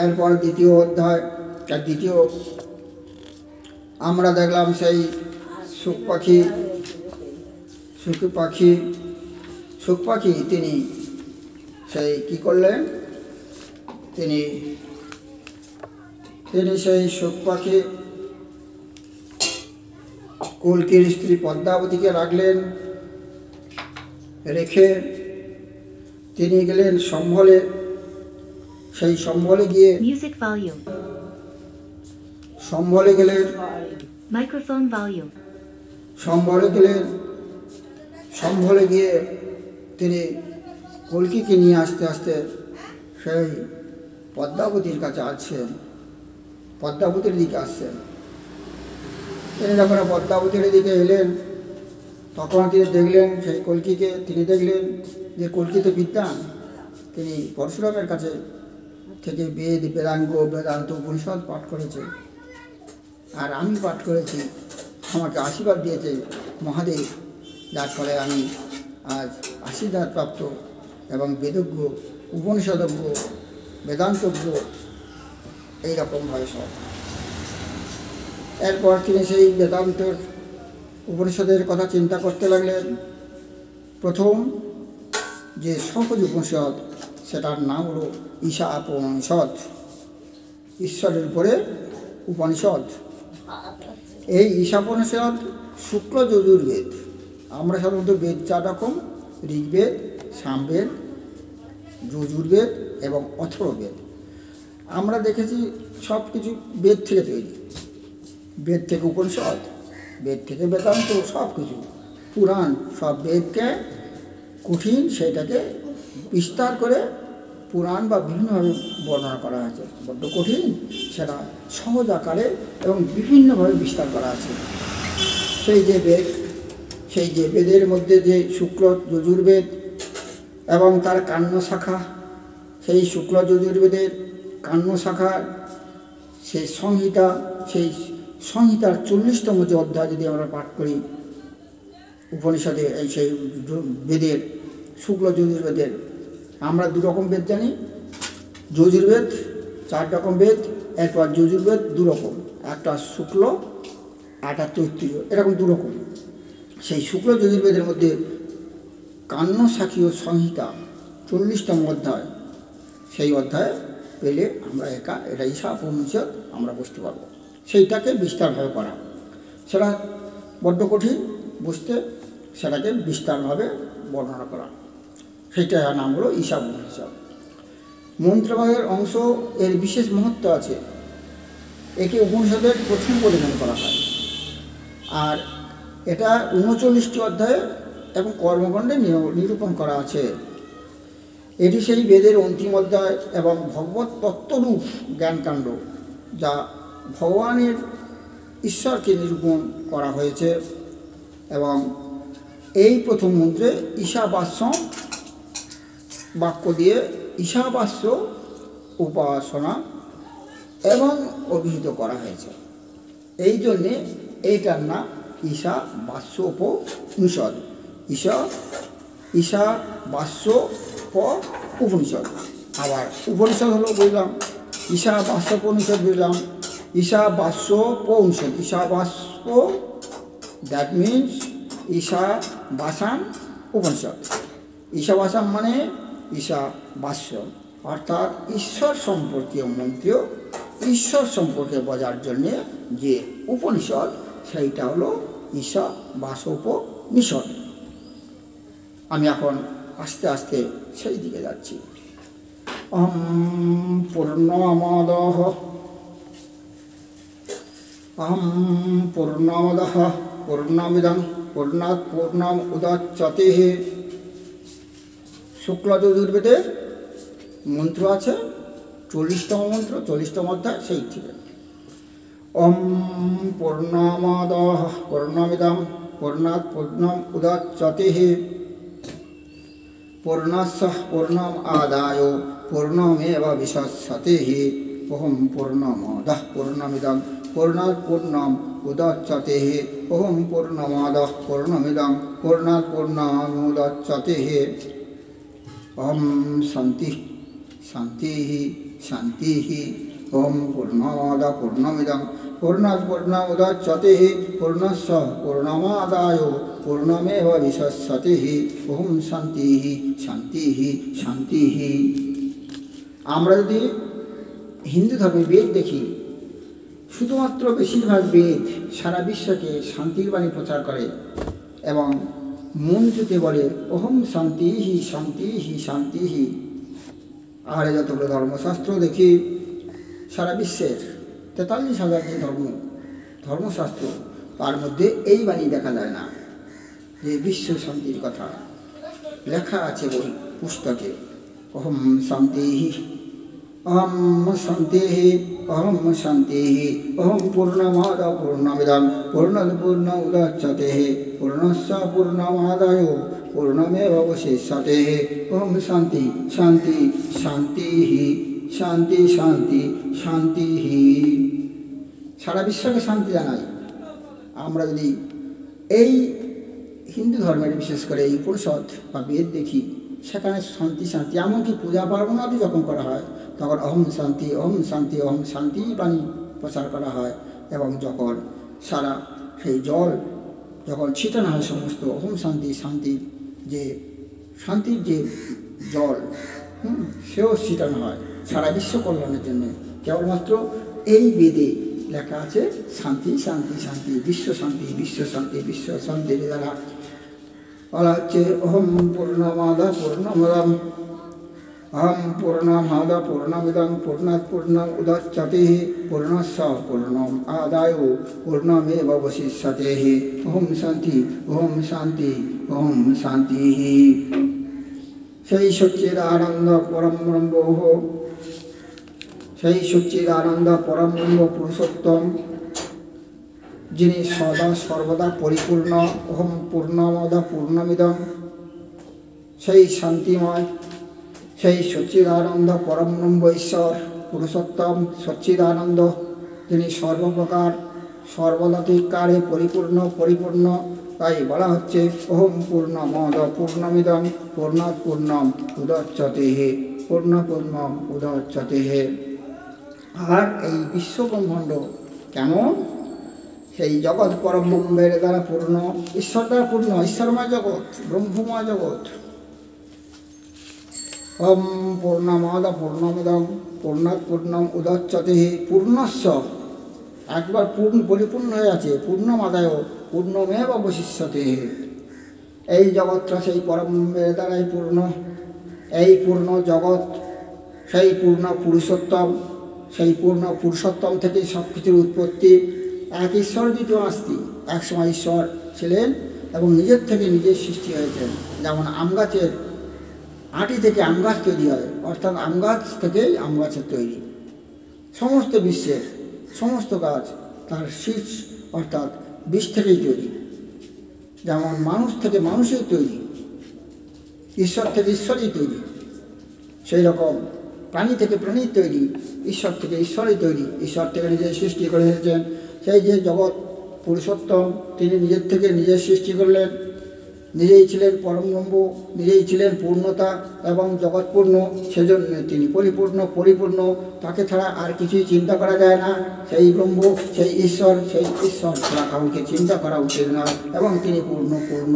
এরপর দ্বিতীয় অধ্যায় দ্বিতীয় আমরা দেখলাম সেই সুখ পাখি তিনি সেই কী করলেন, তিনি সেই সুখ পাখি কল্কির স্ত্রী পদ্মাবতীকে রাখলেন, রেখে তিনি গেলেন সম্বলে। সেই সম্বলে গিয়ে সম্বলে গিয়ে তিনি কল্কিকে নিয়ে আস্তে আস্তে সেই পদ্মাবতীর কাছে আসছেন, পদ্মাবতীর দিকে আসছেন। তিনি যখন পদ্মাবতীর দিকে এলেন তখন তিনি দেখলেন সেই কল্কিকে, তিনি দেখলেন যে কল্কি তো বিদ্বান, তিনি পরশুরামের কাছে থেকে বেদ বেদাঙ্গ বেদান্ত উপনিষদ পাঠ করেছে, আর আমি পাঠ করেছি, আমাকে আশীর্বাদ দিয়েছে মহাদেব, যার ফলে আমি আজ আশীর্বাদ প্রাপ্ত এবং বেদজ্ঞ উপনিষদজ্ঞ বেদান্তজ্ঞ এইরকমভাবে সব। এরপর তিনি সেই বেদান্তর উপনিষদের কথা চিন্তা করতে লাগলেন। প্রথম যে সহজ উপনিষদ সেটার নাম হলো ঈশাপনিষদ, ঈশ্বরের উপরে উপনিষদ। এই ঈশাপনিষদ শুক্ল যজুর্বেদ। আমরা সাধারণত বেদ 4 রকম, ঋগ্বেদ, সামবেদ, যজুর্বেদ এবং অথর্ববেদ। আমরা দেখেছি সব কিছু বেদ থেকে তৈরি, বেদ থেকে উপনিষদ, বেদ থেকে বেদান্ত, সব কিছু পুরাণ, সব বেদকে কঠিন সেটাকে বিস্তার করে পুরাণ বা বিভিন্নভাবে বর্ণনা করা আছে। বড্ড কঠিন সেটা সহজ আকারে এবং বিভিন্নভাবে বিস্তার করা আছে। সেই যে বেদের মধ্যে যে শুক্ল যজুর্বেদ এবং তার কান্য শাখা, সেই শুক্ল যজুর্বেদের কান্য শাখার সেই সংহিতা, সেই সংহিতার 40তম যে অধ্যায় যদি আমরা পাঠ করি উপনিষদে, এই সেই বেদের শুক্ল যজুর্বেদের, আমরা 2 রকম বেদ জানি, যজুর্বেদ 4 রকম বেদ, এরপর যজুর্বেদ 2 রকম, একটা শুক্ল একটা তৈত্তিয়, এরকম 2 রকম। সেই শুক্ল যজুর্বেদের মধ্যে কান্য শাখীয় সংহিতা 40তম অধ্যায়, সেই অধ্যায় পেলে আমরা এটা ঈশাপনিষদ আমরা বুঝতে পারব। সেইটাকে বিস্তারভাবে করা, সেটা বড্ড কঠিন বুঝতে, সেটাকে বিস্তারভাবে বর্ণনা করা, সেইটার নাম হলো ঈশাপনিষদ। মন্ত্রভাগের অংশ, এর বিশেষ মহত্ব আছে। একে উপনিষদের প্রথম বলে মনে করা হয়। আর এটা 39টি অধ্যায়ে এবং কর্মকাণ্ডে নিরূপণ করা আছে। এটি সেই বেদের অন্তিম অধ্যায় এবং ভগবত তত্ত্বরূপ জ্ঞানকাণ্ড, যা ভগবানের ঈশ্বরকে নিরূপণ করা হয়েছে। এবং এই প্রথম মন্ত্রে ঈশাবাস্য বাক্য দিয়ে ঈশাবাস্য উপাসনা এবং অভিহিত করা হয়েছে। এই জন্যে এইটার নাম ঈশাবাস্য উপনিষদ। ঈশাবাস্য উপনিষদ। আবার উপনিষদ হলো বুঝলাম, ঈশাবাস্য উপনিষদ বুঝলাম, ঈশাবাস্য উপনিষদ। ঈশাবাস্য that means ঈশাবাসান Upanishad. ঈশাবাসান মানে ঈশাবাস্য, অর্থাৎ ঈশ্বর সম্পর্কীয় মন্ত্র, ঈশ্বর সম্পর্কে বোঝার জন্যে যে উপনিষদ, সেইটা হলো ঈশাবাস্য উপনিষদ। আমি এখন আস্তে আস্তে সেই দিকে যাচ্ছি। পূর্ণমদঃ পূর্ণমিদং পূর্ণাৎ পূর্ণম উদচ্যতে। শুক্ল যজুর্বেদের মন্ত্র আছে 40তম মন্ত্র, 40তম অধ্যায়, সেই থেকে পূর্ণমদঃ পূর্ণমিদং পূর্ণাৎ পূর্ণম উদচ্যতে পূর্ণস্য পূর্ণম আদায় পূর্ণমেবাবশিষ্যতে। পূর্ণমদঃ পূর্ণমিদং পূর্ণাৎ পূর্ণম উদচ্যতে। পূর্ণমদঃ পূর্ণমিদং পূর্ণাৎ পূর্ণমুদচ্যতে। শান্তি শান্তি শান্তিः। ওম পূর্ণমাদ পূর্ণমিদং পূর্ণাৎ পূর্ণমুদচ্যতে পূর্ণস্য পূর্ণমাদায় পূর্ণমেবাবশিষ্যতে। ওম শান্তিः শান্তিः শান্তিः। আমরা যদি হিন্দু ধর্মে বেদ দেখি, শুধুমাত্র বেশিরভাগ বেদ সারা বিশ্বকে শান্তির বাণী প্রচার করে এবং মন্ত্রতে বলে ওহম শান্তিঃ শান্তিঃ শান্তিঃ। আর যতগুলো ধর্মশাস্ত্র দেখি সারা বিশ্বের 43,000 যে ধর্মশাস্ত্র, তার মধ্যে এই বাণী দেখা যায় না যে বিশ্ব শান্তির কথা লেখা আছে বই পুস্তকে। ওহম শান্তিঃ অহম শান্তিঃ অহম শান্তিঃ অহম পূর্ণমাদ পূর্ণমিদং পূর্ণাৎ পূর্ণমুদচ্যতে পূর্ণস্য পূর্ণমাদায় পূর্ণমেবাবশিষ্যতে। ওম শান্তি শান্তি শান্তিঃ শান্তি শান্তি শান্তিঃ। সারা বিশ্বকে শান্তি জানাই। আমরা যদি এই হিন্দু ধর্মের বিশেষ করে এই উপনিষদ বা বেদ দেখি, সেখানে শান্তি শান্তি, এমনকি পূজা পার্বণাদি যখন করা হয় তখন অহম শান্তি অহম শান্তি অহম শান্তি বাণী প্রচার করা হয়। এবং যখন সারা সেই জল যখন ছিটানো হয় সমস্ত অহম শান্তি শান্তির যে শান্তির যে জল সেও ছিটানো হয় সারা বিশ্ব কল্যাণের জন্য। কেবলমাত্র এই বেদে লেখা আছে শান্তি শান্তি শান্তি, বিশ্ব শান্তি বিশ্ব শান্তি বিশ্ব শান্তির দ্বারা বলা হচ্ছে অহম পূর্ণমাদ পূর্ণমিদং অহম পূর্ণমাদ পূর্ণমিদং পূর্ণাৎ পূর্ণমুদচ্যতে পূর্ণস্য পূর্ণমাদায় পূর্ণমেবাবশিষ্যতে। ওম শান্তি ওম শান্তি ওম শান্তিঃ। সেই সচ্চিদানন্দ পরম ব্রহ্ম, সেই সচ্চিদানন্দ পরম ব্রহ্ম পুরুষোত্তম, যিনি সদা সর্বদা পরিপূর্ণ, ওহম পূর্ণমাদ পূর্ণমিদং, সেই শান্তিময়, সেই সচ্চিদানন্দ পরম ব্রহ্ম ঈশ্বর পুরুষোত্তম সচ্চিদানন্দ, যিনি সর্বপ্রকার সর্বদাধিকারে পরিপূর্ণ। তাই বলা হচ্ছে ওহম পূর্ণমাদ পূর্ণমিদং পূর্ণাৎ পূর্ণম উদচ্যতে পূর্ণম উদচ্যতে। আর এই বিশ্বব্রহ্মাণ্ড কেমন? সেই জগৎ পরম ব্রহ্মের দ্বারা পূর্ণ, ঈশ্বর দ্বারা পূর্ণ, ঈশ্বরময় জগৎ, ব্রহ্মময় জগৎ। ওম পূর্ণমাদ পূর্ণমিদং পূর্ণাৎ পূর্ণম উদচ্যতে পূর্ণস্য, একবার পরিপূর্ণ হয়ে আছে, পূর্ণমাদায় পূর্ণমেবাবশিষ্যতে। এই জগৎটা সেই পরম ব্রহ্মের দ্বারাই পূর্ণ। এই পূর্ণ জগৎ সেই পূর্ণ পুরুষোত্তম, সেই পূর্ণ পুরুষোত্তম থেকে সব কিছুর উৎপত্তি। এক ঈশ্বর দ্বিতীয় নাস্তি। এক সময় ঈশ্বর ছিলেন এবং নিজের থেকে নিজের সৃষ্টি হয়েছেন। যেমন আম গাছের আটি থেকে আম গাছ তৈরি হয়, অর্থাৎ আম গাছ থেকেই আম গাছের তৈরি। সমস্ত বিশ্বের সমস্ত গাছ তার শীষ অর্থাৎ বীজ থেকেই তৈরি। যেমন মানুষ থেকে মানুষের তৈরি, ঈশ্বর থেকে ঈশ্বরই তৈরি। সেই রকম প্রাণী থেকে প্রাণীর তৈরি, ঈশ্বর থেকে ঈশ্বরই তৈরি। ঈশ্বর থেকে নিজের সৃষ্টি করে এসেছেন। সেই যে জগৎ পুরুষোত্তম, তিনি নিজের থেকে নিজের সৃষ্টি করলেন। নিজেই ছিলেন পরম ব্রহ্ম, নিজেই ছিলেন পূর্ণতা এবং জগৎপূর্ণ। সেজন্য তিনি পরিপূর্ণ। তাকে ছাড়া আর কিছুই চিন্তা করা যায় না। সেই ব্রহ্ম, সেই ঈশ্বর ছাড়া কাউকে চিন্তা করা উচিত নয়। এবং তিনি পূর্ণ ব্রহ্ম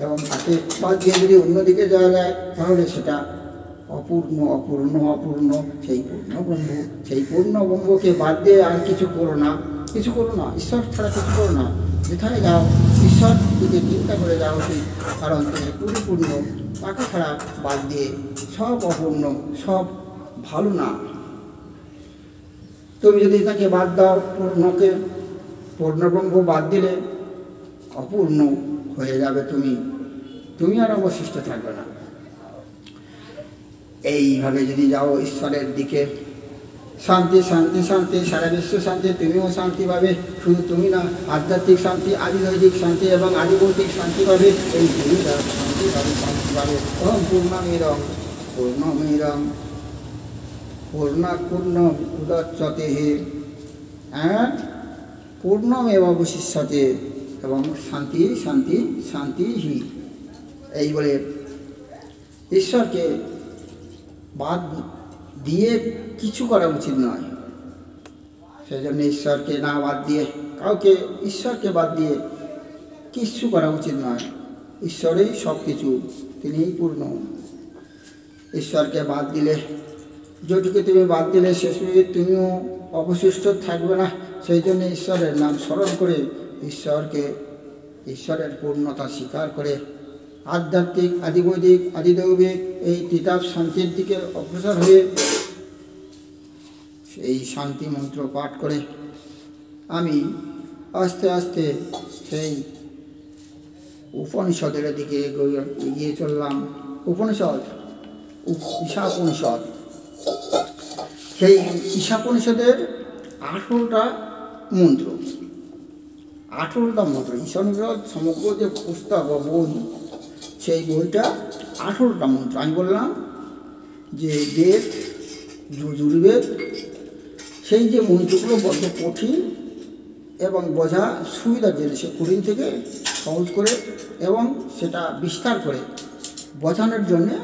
এবং তাকে বাদ দিয়ে যদি অন্যদিকে যাওয়া যায় তাহলে সেটা অপূর্ণ। সেই পূর্ণ ব্রহ্মকে বাদ দিয়ে আর কিছু করো না, ঈশ্বর ছাড়া কিছু করো না। যেখানে যাও ঈশ্বর দিকে চিন্তা করে যাওয়া উচিত, কারণ তিনি পরিপূর্ণ। তাকে ছাড়া বাদ দিয়ে সব অপূর্ণ, সব ভালো না। তুমি যদি তাকে বাদ দাও, পূর্ণব্রহ্ম বাদ দিলে অপূর্ণ হয়ে যাবে তুমি আর অবশিষ্ট থাকবে না। এইভাবে যদি যাও ঈশ্বরের দিকে, শান্তি শান্তি শান্তি, সারা বিশ্ব শান্তি, তুমিও শান্তি পাবে। শুধু তুমি না, আধ্যাত্মিক শান্তি, আদিদৈবিক শান্তি এবং আদিভৌতিক শান্তি পাবে। এই তুমি শান্তি পাবে। ওম পূর্ণমিদং পূর্ণাৎ পূর্ণম উদচ্যতে পূর্ণমেবাবশিষ্যতে এবং শান্তি শান্তি শান্তিঃ। এই বলে ঈশ্বরকে বাদ দিয়ে কিছু করা উচিত নয়। সেই জন্য ঈশ্বরকে না বাদ দিয়ে, কাউকে ঈশ্বরকে বাদ দিয়ে কিচ্ছু করা উচিত নয়। ঈশ্বরেই সব কিছু, তিনিই পূর্ণ। ঈশ্বরকে বাদ দিলে, যেটুকু তুমি বাদ দিলে সেসবে তুমিও অবশিষ্ট থাকবে না। সেই জন্য ঈশ্বরের নাম স্মরণ করে ঈশ্বরের পূর্ণতা স্বীকার করে আধ্যাত্মিক, আদিবৈদিক, আদিদৈবিক এই তিতাব শান্তির দিকে অগ্রসর হয়ে এই শান্তি মন্ত্র পাঠ করে আমি আস্তে আস্তে সেই উপনিষদের দিকে এগিয়ে চললাম। উপনিষদ, ঈশাপনিষদ। সেই ঈশাপনিষদের 18টা মন্ত্র, 18টা মন্ত্র। ঈশাপনিষদ সমগ্র যে পুস্তক বা বই, সেই বইটা 18টা মন্ত্র। আমি বললাম যে বেদ, যজুর্বেদ, সেই যে মন্ত্রগুলো বড্ড কঠিন এবং বোঝা সুবিধার জন্য সে কঠিন থেকে সহজ করে এবং সেটা বিস্তার করে বোঝানোর জন্যে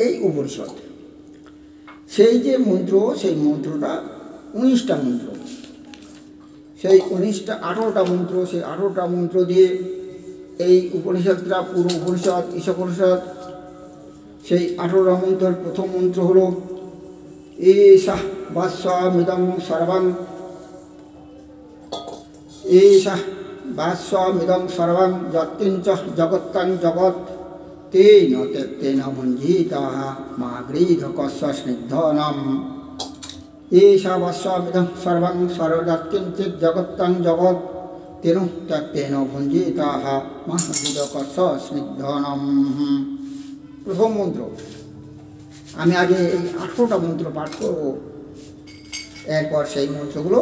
এই উপনিষদ। সেই যে মন্ত্র, সেই মন্ত্রটা 19টা মন্ত্র। সেই 18টা মন্ত্র, সেই 18টা মন্ত্র দিয়ে এই উপনিষদটা, পুরো উপনিষদ, ঈশাপনিষদ। সেই 18টা মন্ত্রের প্রথম মন্ত্র হলো ঈশাঃ ভাস্বমিদং সর্বং, ঈশাঃ ভাস্বমিদং সর্বং যৎকিঞ্চ জগত্তং জগৎ তেন তেন ভুঞ্জিতাঃ মা গৃহকস্য স্নিগ্ধনম। ঈশা ভাস্বমিদং সর্বং যৎকিঞ্চিৎ জগত্তং জগৎ তেন তেন ভুঞ্জিতাঃ মা গৃহকস্য স্নিগ্ধনম। প্রথম মন্ত্র। আমি আগে এই 18টা মন্ত্র পাঠ করব, এরপর সেই মন্ত্রগুলো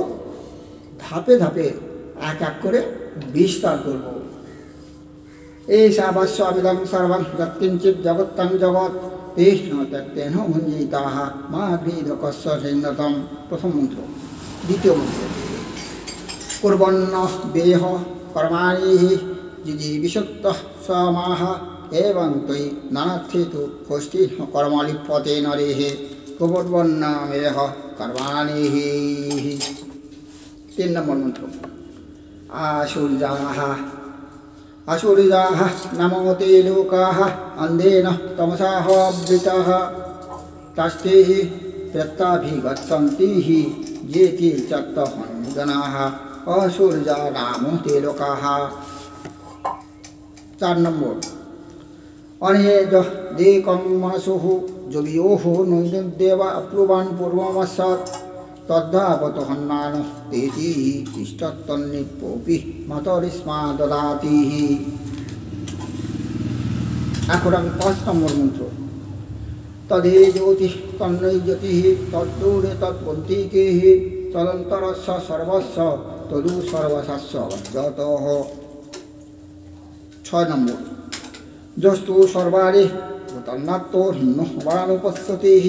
ধাপে ধাপে এক এক করে বিস্তার করব। ঈশা ভাস্বমিদং সর্বং যৎকিঞ্চিৎ জগত্তং জগৎ তেন তেন ভুঞ্জিতাঃ মা গৃহকস্য স্নিগ্ধনম। প্রথম মন্ত্র। দ্বিতীয় মন্ত্র। কুর্বন্ন বেহ কর্মাণি জিজীবিষত্যঃ স্বমাহ এবং তৈ নানার্থেতু হস্তি কর্মলিপ্যতে নরেহ কুর্বন্নমেহ কর্মাণি। 3 নম্বর মন্ত্র। আসুরিজাः নমোতে লোকাः অন্ধেন তমসাः আবৃতাः তাস্তেঃ প্রত্যাভিগচ্ছন্তি যে কে চত্তহংগনাः আসুরিজা নামোতে লোকাः। 4 নম্বর। অনেজ দেকং মনসুঃ যোগিয়োঃ নৈনদ্দেব অপ্রুবাन् পূর্বমস্যাৎ তদ্ধাবত হন্নান তেতি তিষ্ঠত্তন্নিপোপি মাতরিস্মা দদাতি। এখন আমি 5 নম্বর মন্ত্র। তদে জ্যোতি তন্নৈ জ্যোতি তদ্দূরে তৎপন্থিকেঃ তদন্তরস্য সর্বস্ব তদু সর্বশাস্য যতঃ। 6 নম্বর। যস্তু সর্বারে তন্নাত্তোর্নুবানুপশ্যতিঃ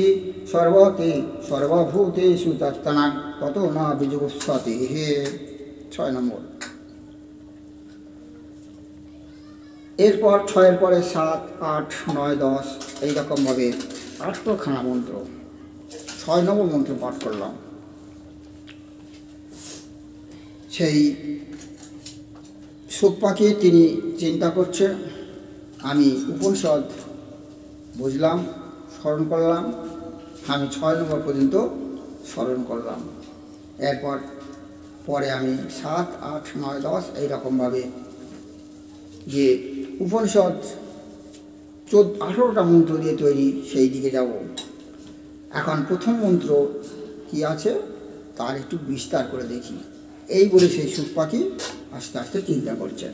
সর্বতে সর্বভূতেষু তত্তনাং ততো ন বিজুগুপ্সতিঃ। 6 নম্বর। এরপর 6-এর পরে 7, 8, 9, 10 এইরকমভাবে 8খানা মন্ত্র। 6 নম্বর মন্ত্র পাঠ করলাম। সেই সুখ পাখি তিনি চিন্তা করছে, আমি উপনিষদ বুঝলাম, স্মরণ করলাম। আমি 6 নম্বর পর্যন্ত স্মরণ করলাম। এরপর পরে আমি 7, 8, 9, 10 এইরকমভাবে যে উপনিষদ 18টা মন্ত্র দিয়ে তৈরি, সেই দিকে যাব। এখন প্রথম মন্ত্র কি আছে তার একটু বিস্তার করে দেখি। এই বলে সেই সুখ পাখি আস্তে আস্তে চিন্তা করছেন।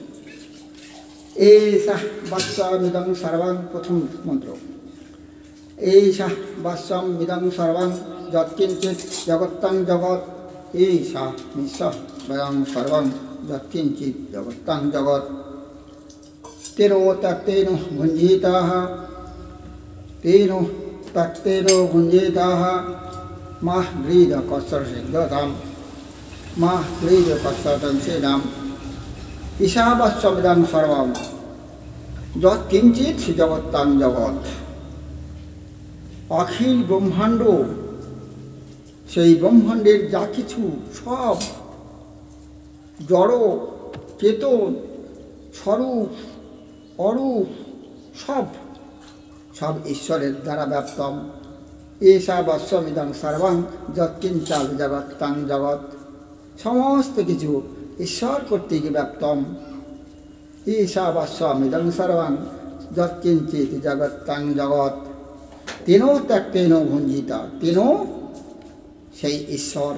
ঈশাঃ ভাস্বমিদং সর্বং। প্রথম মন্ত্র। ঈশাঃ ভাস্বমিদং সর্বং যৎকিঞ্চিৎ জগত্তং জগৎ। ঈশাঃ ভাস্বমিদং সর্বং যৎকিঞ্চিৎ জগত্তং জগৎ তেন তেন ভুঞ্জিতাঃ তেন তেন ভুঞ্জিতাঃ মা গৃহকস্য স্নিগ্ধনম মা গৃহকস্য স্নিগ্ধনম। ঈশাঃ ভাস্বমিদং সর্বং যৎকিঞ্চিৎ জগত্তং জগৎ। অখিল ব্রহ্মাণ্ড, সেই ব্রহ্মাণ্ডের যা কিছু সব জড় চেতন স্বরূপ অরূপ সব সব ঈশ্বরের দ্বারা ব্যাপ্তম। এষা বস্বমিদং সর্বং যৎকিঞ্চাল জগৎ জগৎ, সমস্ত কিছু ঈশ্বর কর্তৃক ব্যাপ্তম। এষা বস্বমিদং সর্বং যৎকিঞ্চিত জগৎ জগৎ, তেন ত্যক্তেন ভুঞ্জিতা, তেন সেই ঈশ্বর,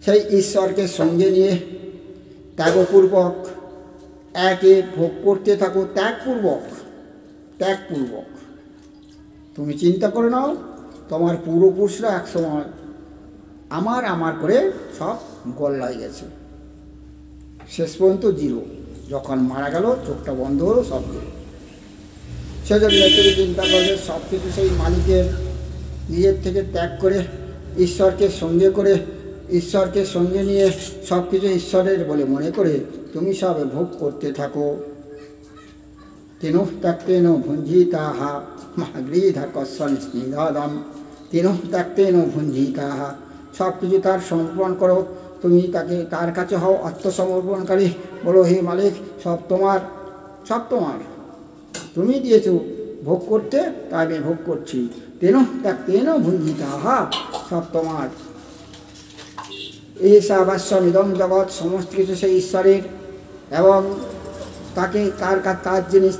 সেই ঈশ্বরকে সঙ্গে নিয়ে ত্যাগপূর্বক একে ভোগ করতে থাকো। ত্যাগপূর্বক তুমি চিন্তা করে নাও, তোমার পূর্বপুরুষরা একসময় আমার করে সব গল্লায় গেছে, শেষ পর্যন্ত জিরো। যখন মারা গেল চোখটা বন্ধ হলো, সব জিরো। সেজন্য তুমি চিন্তা করবে সব কিছু সেই মালিকের নিজের থেকে ত্যাগ করে ঈশ্বরকে সঙ্গে নিয়ে সব কিছু ঈশ্বরের বলে মনে করে তুমি সব ভোগ করতে থাকো। তেন ত্যক্তেন ভুঞ্জিতাহা মহাগৃধা কস্যন স্নিগ্ধদম, তেন ত্যক্তেন ভুঞ্জিতাহা, সব কিছু তার সমর্পণ করো। তুমি তার কাছে হও আত্মসমর্পণকারী, বলো হে মালিক সব তোমার, তুমি দিয়েছ ভোগ করতে, তাই আমি ভোগ করছি। তেন ত্যক্তেন ভুঞ্জিতাহা, সব তোমার। এষা বাস্যমিদং জগৎ, সমস্ত কিছু সেই ঈশ্বরের, এবং তাকে তার জিনিস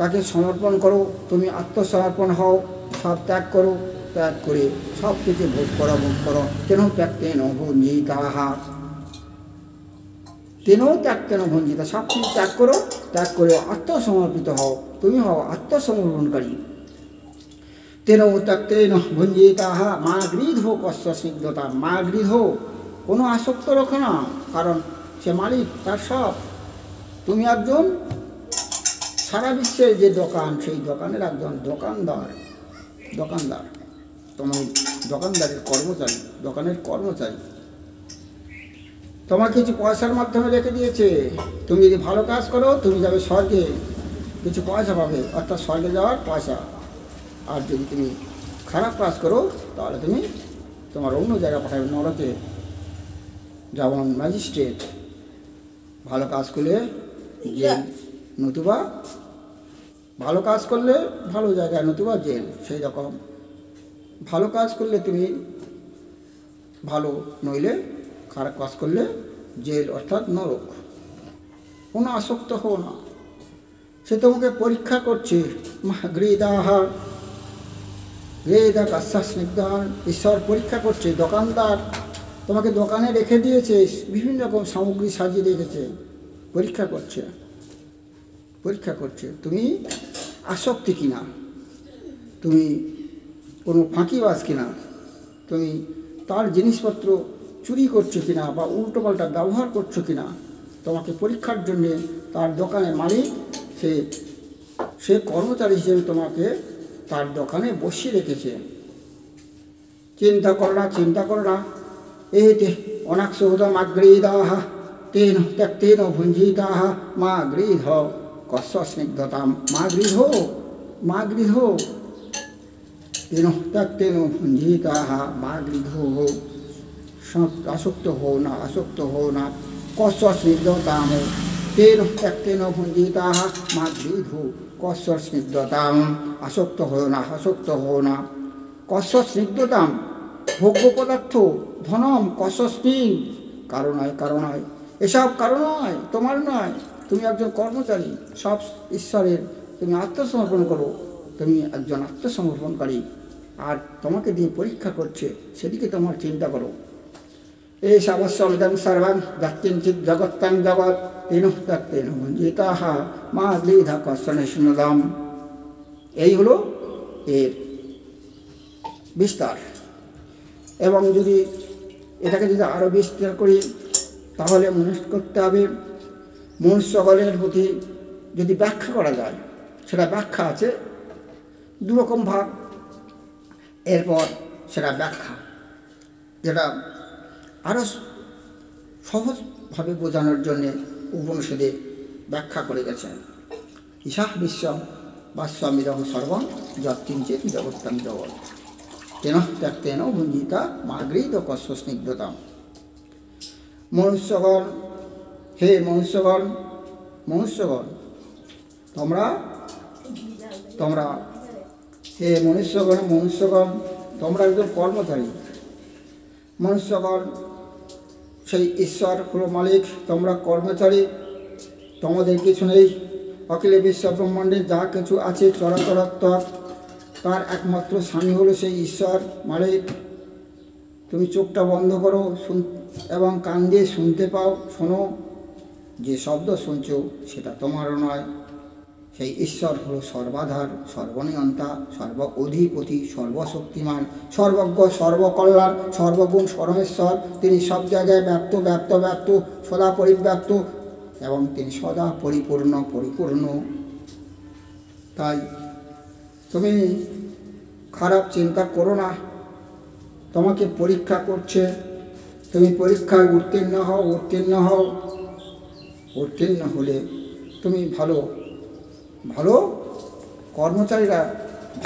তাকে সমর্পণ করো। তুমি আত্মসমর্পণ হও, সব ত্যাগ করো, ত্যাগ করে সব কিছু ভোগ করো। তেন ত্যক্তেন ভুঞ্জিতাহা, তেন ত্যক্তেন ভুঞ্জিতা, সব কিছু ত্যাগ করে আত্মসমর্পিত হও, তুমি হও আত্মসমর্পণকারী। তেন ত্যক্তেন ভুঞ্জিতাহা মা গৃধো কস্য স্নিগ্ধতা, মা গৃধ, কোনো আসক্ত রাখো না, কারণ সে মালিক, তার সব। তুমি একজন সারা বিশ্বের যে দোকান, সেই দোকানের একজন দোকানদার, তোমার দোকানদারের কর্মচারী, দোকানের কর্মচারী। তোমার কিছু পয়সার মাধ্যমে রেখে দিয়েছে, তুমি যদি ভালো কাজ করো তুমি যাবে স্বর্গে, কিছু পয়সা পাবে, অর্থাৎ স্বর্গে যাওয়ার পয়সা। আর যদি তুমি খারাপ কাজ করো তাহলে তুমি তোমার অন্য জায়গায় পাঠাবে, নরকে। যেমন ম্যাজিস্ট্রেট, ভালো কাজ করলে জেল, নতুবা ভালো কাজ করলে ভালো জায়গায়, নতুবা জেল। সেই রকম ভালো কাজ করলে তুমি ভালো, নইলে খারাপ কাজ করলে জেল, অর্থাৎ নরক। কোনো আসক্ত হও না, সে তোমাকে পরীক্ষা করছে। গৃহীদাহা গৃহীদা কাশ্যা স্নিগ্ধান, ঈশ্বর পরীক্ষা করছে। দোকানদার তোমাকে দোকানে রেখে দিয়েছে, বিভিন্ন রকম সামগ্রী সাজিয়ে রেখেছে, পরীক্ষা করছে তুমি আসক্তি কিনা, তুমি কোনো ফাঁকিবাজ কিনা, তুমি তার জিনিসপত্র চুরি করছো কিনা বা উল্টোপাল্টা ব্যবহার করছো কিনা, তোমাকে পরীক্ষার জন্যে তার দোকানের মালিক সে কর্মচারী হিসেবে তোমাকে তার দোকানে বসিয়ে রেখেছে। চিন্তা করো না। এতে অনাক্ষুদম আগ্রীদাহা তেন ত্যক্তেন ভুঞ্জিতাহা মা গৃধ কস্য স্নিগ্ধতাম, মা গৃধ তেন ত্যক্তেন ভুঞ্জিতাহা মা গৃধ, আসক্ত হো না। কস্য স্নিগ্ধতাম তেন ত্যক্তেন ভুঞ্জিতাহা মা গৃধ কস্য স্নিগ্ধতাম, আসক্ত হো না। কস্য স্নিগ্ধতাম, ভোগ্য পদার্থ ধনম কস্যস্মিন, কারণায়, এসব কারণ নয়, তোমার নয়। তুমি একজন কর্মচারী, সব ঈশ্বরের। তুমি আত্মসমর্পণ করো, তুমি একজন আত্মসমর্পণকারী, আর তোমাকে দিয়ে পরীক্ষা করছে, সেদিকে তোমার চিন্তা করো। এই সাবস্যমিদং সর্বং যৎকিঞ্চিৎ জগৎ জগৎ, তেন ত্যক্তেন ভুঞ্জিতাহা মা গৃধা কস্য স্নিগ্ধতাম। এই হলো এর বিস্তার। এবং যদি এটাকে আরও বিস্তার করি তাহলে মনে করতে হবে, মনুষ্যগণের প্রতি যদি ব্যাখ্যা করা যায়, সেটা ব্যাখ্যা আছে দুরকম ভাগ। এরপর সেটা ব্যাখ্যা, যেটা আরও সহজভাবে বোঝানোর জন্যে উপনিষদে ব্যাখ্যা করে গেছেন। ঈশাহ বিশ্বম ভাষ্যমিদং সর্বং যৎকিঞ্চিৎ জগত্তাং জগৎ তেন ত্যক্তেন ভুঞ্জিতা মাগৃহীত কস্য স্নিগ্ধতাম। মনুষ্যগণ, হে মনুষ্যগণ, মনুষ্যগণ তোমরা তোমরা হে মনুষ্যগণ, মনুষ্যগণ তোমরা একজন কর্মচারী। মনুষ্যগণ, সেই ঈশ্বর হলো মালিক, তোমরা কর্মচারী, তোমাদের কিছু নেই। অখিলে বিশ্ব ব্রহ্মাণ্ডে যা কিছু আছে চরাচরাত্মক, তার একমাত্র স্বামী হলো সেই ঈশ্বর মালিক। তুমি চোখটা বন্ধ করো এবং কান দিয়ে শুনতে পাও, শোনো। যে শব্দ শুনছ সেটা তোমারও নয়। সেই ঈশ্বর হলো সর্বাধার, সর্বনিয়ন্তা, সর্ব অধিপতি, সর্বশক্তিমান, সর্বজ্ঞ, সর্বকল্যাণ, সর্বগুণ, পরমেশ্বর। তিনি সব জায়গায় ব্যাপ্ত ব্যাপ্ত ব্যাপ্ত, সদা পরিব্যাপ্ত এবং তিনি সদা পরিপূর্ণ পরিপূর্ণ। তাই তুমি খারাপ চিন্তা করো না। তোমাকে পরীক্ষা করছে, তুমি পরীক্ষায় উত্তীর্ণ হও, উত্তীর্ণ হও। উত্তীর্ণ হলে তুমি ভালো ভালো কর্মচারীরা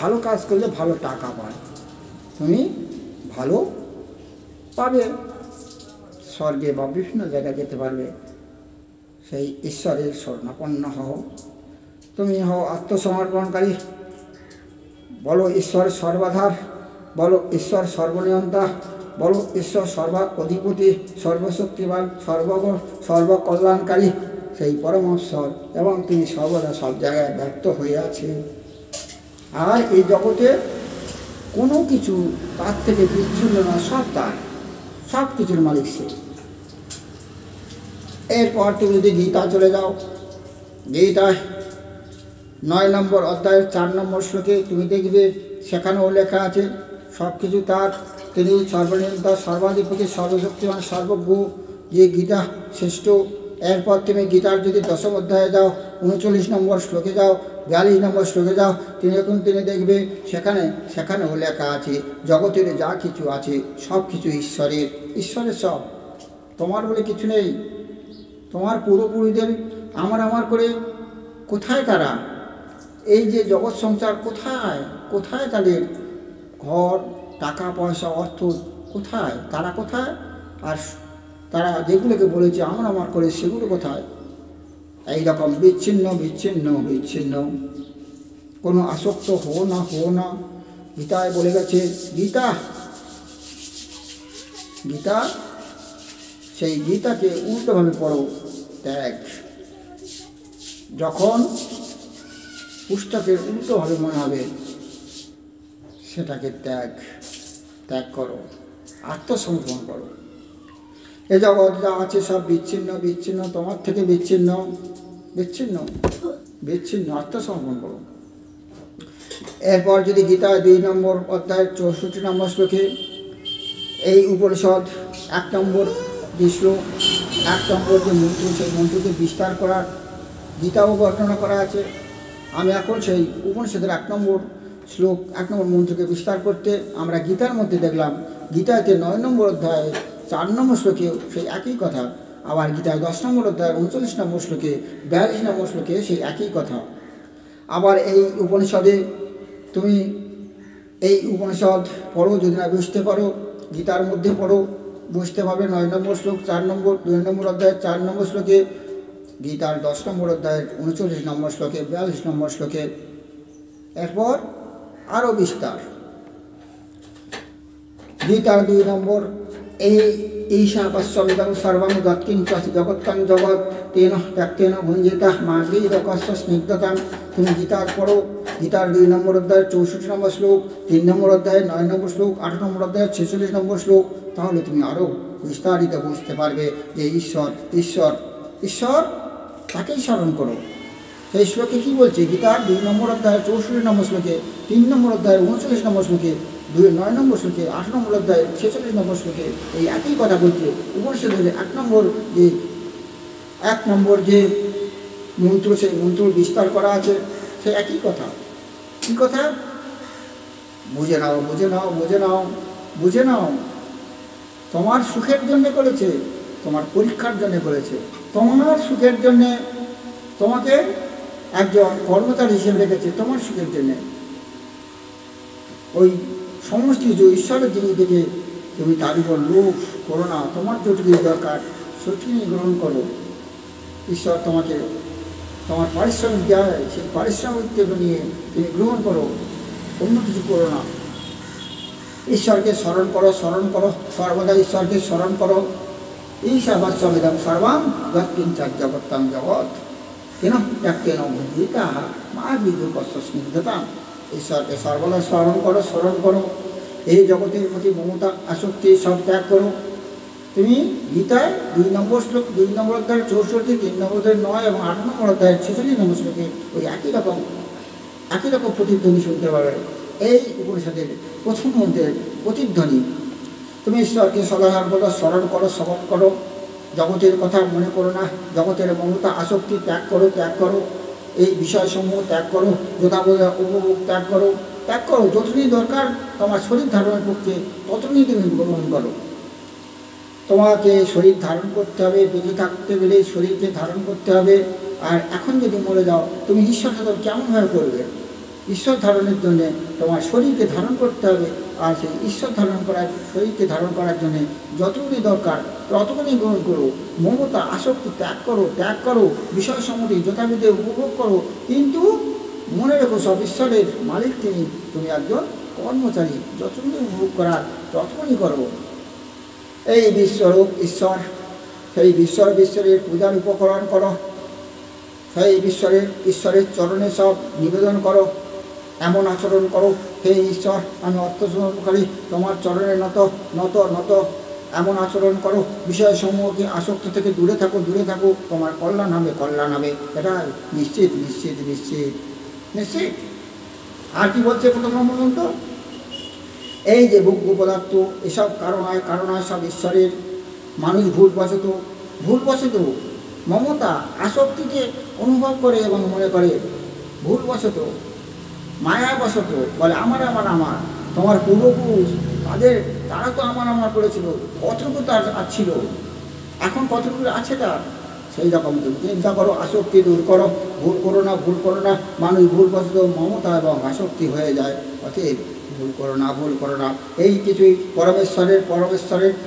ভালো কাজ করলে ভালো টাকা পায়, তুমি ভালো পাবে, স্বর্গে বা বিভিন্ন জায়গায় যেতে পারবে। সেই ঈশ্বরের শরণাপন্ন হও। তুমি হও আত্মসমর্পণকারী। বলো ঈশ্বর সর্বাধার, বলো ঈশ্বর সর্বনিয়ন্তা, বলো ঈশ্বর সর্বা অধিপতি, সর্বশক্তিমান, সর্বগুণ, সর্বকল্যাণকারী, সেই পরমেশ্বর, এবং তিনি সর্বদা সব জায়গায় ব্যক্ত হয়ে আছে। আর এই জগতে কোনো কিছু তার থেকে বিচ্ছিন্ন না, সব তার, সব কিছুর মালিক সে। এরপর তুমি যদি গীতা চলে যাও, গীতায় 9 নম্বর অধ্যায়ের 4 নম্বর শ্লোকে তুমি দেখবে সেখানেও লেখা আছে সব কিছু তার, তিনি সর্বনিয়ন্তা, সর্বাধিপতি, সর্বশক্তিমান, সর্বজ্ঞ, যে গীতা শ্রেষ্ঠ। এরপর তুমি গীতার যদি 10ম অধ্যায়ে যাও, 39 নম্বর শ্লোকে যাও, 42 নম্বর শ্লোকে যাও, তিনি দেখবে সেখানেও লেখা আছে জগতের যা কিছু আছে সব কিছু ঈশ্বরের, ঈশ্বরের সব, তোমার বলে কিছু নেই। তোমার পূর্বপুরুষদের আমার করে কোথায় তারা? এই যে জগৎ সংসার কোথায়, কোথায় তাদের ঘর, টাকা পয়সা, অর্থ কোথায়? তারা কোথায়? আর তারা যেগুলোকে বলেছে আমার করে সেগুলো কোথায়? এইরকম বিচ্ছিন্ন বিচ্ছিন্ন বিচ্ছিন্ন, কোনো আসক্ত হো না। গীতায় বলে গেছে, গীতা সেই গীতাকে উল্টোভাবে পড়ো, ত্যাগ। যখন পুস্তকের উল্টোভাবে মনে হবে সেটাকে ত্যাগ করো, আত্মসমর্পণ করো। এ জগৎ যা আছে সব বিচ্ছিন্ন বিচ্ছিন্ন, তোমার থেকে বিচ্ছিন্ন বিচ্ছিন্ন বিচ্ছিন্ন, আত্মসমর্পণ করো। এরপর যদি গীতায় 2 নম্বর অধ্যায়ের 64 নম্বর শ্লোকে এই উপনিষদ 1 নম্বর যে শ্লোক, 1 নম্বর যে মন্ত্র, সেই মন্ত্রকে বিস্তার করার গীতাও বর্ণনা করা আছে। আমি এখন সেই উপনিষদের 1 নম্বর শ্লোক, 1 নম্বর মন্ত্রকে বিস্তার করতে আমরা গীতার মধ্যে দেখলাম। গীতাতে 9 নম্বর অধ্যায়ে 4 নম্বর শ্লোকেও সেই একই কথা, আবার গীতায় 10 নম্বর অধ্যায়ের 39 নম্বর শ্লোকে, 42 নম্বর শ্লোকে সেই একই কথা। আবার এই উপনিষদে তুমি এই উপনিষদ পড়ো, যদি না বুঝতে পারো গীতার মধ্যে পড়ো, বুঝতে পারবে। 9 নম্বর শ্লোক, 4 নম্বর 2 নম্বর অধ্যায়ের 4 নম্বর শ্লোকে, গীতার 10 নম্বর অধ্যায়ের 39 নম্বর শ্লোকে, 42 নম্বর শ্লোকে। এরপর আরও বিস্তার গীতার 2 নম্বর, এই ঈশা পশ্চমিদং সর্বং যৎকিঞ্চ জগত্তাং জগৎ তেন ত্যক্তেন ভুঞ্জিতা মাগৃহীত কস্য স্নিগ্ধতাম। তুমি গীতার পড়ো, গীতার 2 নম্বর অধ্যায়ের 64 নম্বর শ্লোক, 3 নম্বর অধ্যায়ের 9 নম্বর শ্লোক, 8 নম্বর অধ্যায়ের 46 নম্বর শ্লোক, তাহলে তুমি আরও বিস্তারিত বুঝতে পারবে যে ঈশ্বর ঈশ্বর ঈশ্বর, তাকেই স্মরণ করো। সেই শ্লোকে কী বলছে? গীতার 2 নম্বর অধ্যায়ের 64 নম্বর শ্লোকে, 3 নম্বর অধ্যায়ের 39 নম্বর শ্লোকে, 9 নম্বর শ্লোকে, 8 নম্বর অধ্যায়ের 46 নম্বর শ্লোকে এই একই কথা বলছে। উপনিষদের 1 নম্বর যে মন্ত্র, সেই মন্ত্র বিস্তার করা আছে, সেই একই কথা। কী কথা? বুঝে নাও, বুঝে নাও, বুঝে নাও, বুঝে নাও। তোমার সুখের জন্যে করেছে, তোমার পরীক্ষার জন্যে করেছে, তোমার সুখের জন্যে তোমাকে একজন কর্মচারী হিসেবে রেখেছে তোমার সুখের জন্যে। ওই সমস্ত কিছু ঈশ্বরের জিনিস দেখে তুমি তার উপর লোভ করো না, তোমার যেটুকু দরকার সেটুকু গ্রহণ করো। ঈশ্বর তোমাকে তোমার পারিশ্রমিক দেয়, সেই পারিশ্রমিক নিয়ে তুমি গ্রহণ করো, অন্য কিছু করো না। ঈশ্বরকে স্মরণ করো, স্মরণ করো, সর্বদা ঈশ্বরকে স্মরণ করো। ঈশাবাস্যমিদং সর্বং যৎকিঞ্চিৎ জগত্যাং জগৎ কেন ত্যাক্তেন বুদ্ধিতা মা বিদুর্কস্য স্নিগ্ধতাম। ঈশ্বরকে সর্বদা স্মরণ করো, স্মরণ করো। এই জগতের প্রতি মমতা আসক্তি সব ত্যাগ করো। তুমি গীতায় 2 নম্বর শ্লোক, 2 নম্বর অধ্যায় 64, 3 নম্বর অধ্যায় 9 এবং 8 নম্বর অধ্যায় 46 নম্বর শ্লোকে ওই একই রকম প্রতিধ্বনি শুনতে পাবে। এই উপনিষদের প্রথম মন্ত্রের প্রতিধ্বনি। তুমি ঈশ্বরকে সদা সর্বদা স্মরণ করো, স্মরণ করো। জগতের কথা মনে করো না, জগতের মমতা আসক্তি ত্যাগ করো, ত্যাগ করো। এই বিষয়সমূহ ত্যাগ করো, যথাবোধ উপভোগ ত্যাগ করো, ত্যাগ করো। যতটুকু দরকার তোমার শরীর ধারণের পক্ষে ততটুকুই তুমি গ্রহণ করো। তোমাকে শরীর ধারণ করতে হবে, বেঁচে থাকতে গেলে শরীরকে ধারণ করতে হবে। আর এখন যদি মরে যাও তুমি ঈশ্বর সাধন কেমনভাবে করবে? ঈশ্বর ধারণের জন্যে তোমার শরীরকে ধারণ করতে হবে। আর সেই ঈশ্বর ধারণ করার শরীরকে ধারণ করার জন্যে যতটুকুনি দরকার ততটুকুনি গ্রহণ করো। মমতা আসক্তি ত্যাগ করো, ত্যাগ করো। বিষয় সম্বন্ধে যথাবিধে উপভোগ করো, কিন্তু মনে রেখো সব ঈশ্বরের মালিক তিনি, তুমি একজন কর্মচারী। যতটুকু উপভোগ করার ততটুকুনি করো। এই বিশ্বরূপ ঈশ্বর, সেই ঈশ্বরের পূজার উপকরণ করো। সেই ঈশ্বরের চরণে সব নিবেদন করো। এমন আচরণ করো, হে ঈশ্বর আমি অর্থসমকারী, তোমার চরণে নত নত নত। এমন আচরণ করো, বিষয়সমূহকে আসক্ত থেকে দূরে থাকো, দূরে থাকো। তোমার কল্যাণ হবে, কল্যাণ হবে, এটা নিশ্চিত নিশ্চিত নিশ্চিত নিশ্চিত। আর কি বলছে প্রথম পর্যন্ত? এই যে ভোগ্য পদার্থ এসব কারণায় সব ঈশ্বরের। মানুষ ভুলবশত মমতা আসক্তিকে অনুভব করে এবং মনে করে, ভুলবশত মায়াবশত বলে আমার আমার আমার। তোমার পূর্বপুরুষ তারা তো আমার করেছিল, কতটুকু তার ছিল, এখন কতটুকু আছে তার? সেই রকম তুমি চিন্তা করো, আসক্তি দূর করো। ভুল করো না, ভুল করো না। মানুষ ভুলবশত মমতা এবং আসক্তি হয়ে যায়। অতএব ভুল করো না, ভুল করো না। এই কিছুই পরমেশ্বরের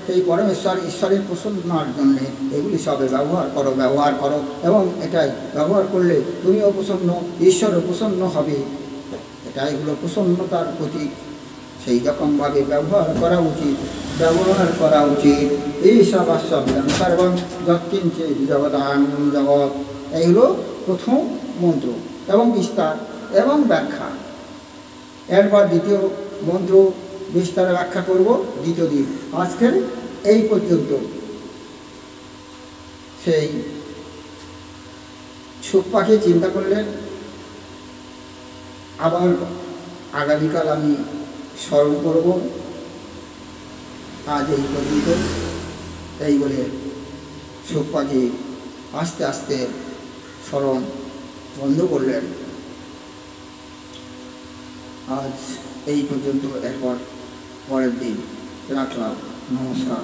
সেই পরমেশ্বর ঈশ্বরের প্রসন্নার জন্যে এগুলি সবে ব্যবহার করো। এবং এটাই ব্যবহার করলে তুমিও প্রসন্ন, ঈশ্বরও প্রসন্ন হবে। এটাই হলো প্রসন্নতার প্রতীক। সেই রকমভাবে ব্যবহার করা উচিত। ঈশাবাস্যমিদং সর্বং যৎকিঞ্চিৎ জগদাং জগৎ। এই হলো প্রথম মন্ত্র এবং বিস্তার এবং ব্যাখ্যা। এরপর দ্বিতীয় মন্ত্র বিস্তারে ব্যাখ্যা করব দ্বিতীয় দিন। আজকের এই পর্যন্ত। সেই সুখ পাখি চিন্তা করলেন, আবার আগামীকাল আমি স্মরণ করব। আজ এই পর্যন্ত। এই বলে সুখ পাখি আস্তে আস্তে স্মরণ বন্ধ করলেন। আজ এই পর্যন্ত। এরপর পরের দিন রাখলাম। নমস্কার।